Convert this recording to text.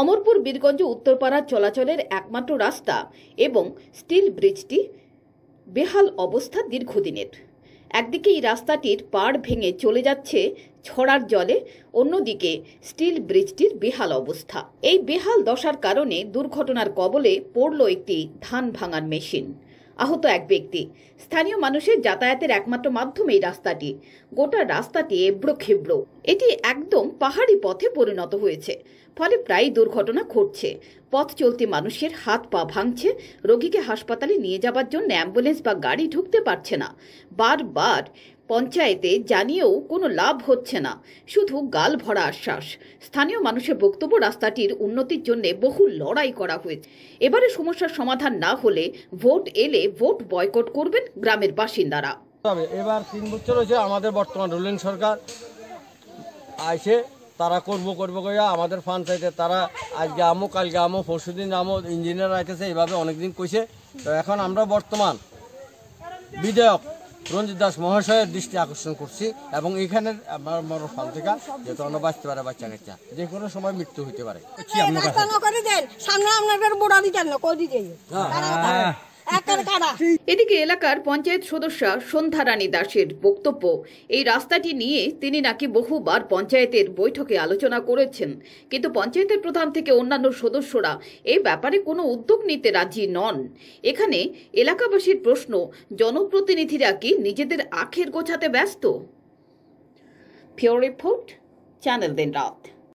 অমরপুর বীরগঞ্জ উত্তরপাড়া চলাচলের একমাত্র রাস্তা এবং স্টিল ব্রিজটি বেহাল অবস্থা দীর্ঘদিনের। একদিকে এই রাস্তাটির পাড় ভেঙে চলে যাচ্ছে ছড়ার জলে, অন্যদিকে স্টিল ব্রিজটির বেহাল অবস্থা। এই বেহাল দশার কারণে দুর্ঘটনার কবলে পড়ল একটি ধান ভাঙার মেশিন। আহত এক ব্যক্তি। স্থানীয় মানুষের যাতায়াতের একমাত্র মাধ্যম এই রাস্তাটি। গোটা রাস্তাটি এবড়ো খেবড়ো। এটি একদম পাহাড়ি পথে পরিণত হয়েছে, ফলে প্রায় দুর্ঘটনা ঘটছে। পথ চলতি মানুষের হাত পা ভাঙছে, রোগীকে হাসপাতালে নিয়ে যাবার জন্য অ্যাম্বুলেন্স বা গাড়ি ঢুকতে পারছে না। বারবার পঞ্চায়েতে জানিয়েও কোনো লাভ হচ্ছে না, শুধু গাল ভরা আশ্বাস। স্থানীয় মানুষের বক্তব্য, রাস্তাটির উন্নতির জন্য বহু লড়াই করা হয়েছে। এবারে সমস্যার সমাধান না হলে ভোট এলে ভোট বয়কট করবেন গ্রামের বাসিন্দারা। এবার 3 বছর হয়েছে আমাদের বর্তমান রুলিং সরকার আইসে, তারা করবো কইয়া আমাদের পঞ্চায়েতে তারা আজকে আমো কালকে আমো পরশুদিন আমো ইঞ্জিনিয়ার আইতেছে, এইভাবে অনেকদিন কইছে। তো এখন আমরা বর্তমান বিধায়ক রঞ্জিত দাস মহাশয়ের দৃষ্টি আকর্ষণ করছি, এবং এখানের আমার ফাল থেকে যেহেতু আমরা বাঁচতে পারে বাচ্চা কাচ্চা যে কোনো সময় মৃত্যু হইতে পারে। এদিকে এলাকার পঞ্চায়েত সদস্যা সন্ধ্যা রানী দাসের বক্তব্য, এই রাস্তাটি নিয়ে তিনি নাকি বহুবার পঞ্চায়েতের বৈঠকে আলোচনা করেছেন, কিন্তু পঞ্চায়েতের প্রধান থেকে অন্যান্য সদস্যরা এই ব্যাপারে কোনো উদ্যোগ নিতে রাজি নন। এখানে এলাকাবাসীর প্রশ্ন, জনপ্রতিনিধিরা কি নিজেদের আখের গোছাতে ব্যস্ত? ফিওর রিপোর্ট, চ্যানেল দিন রাত।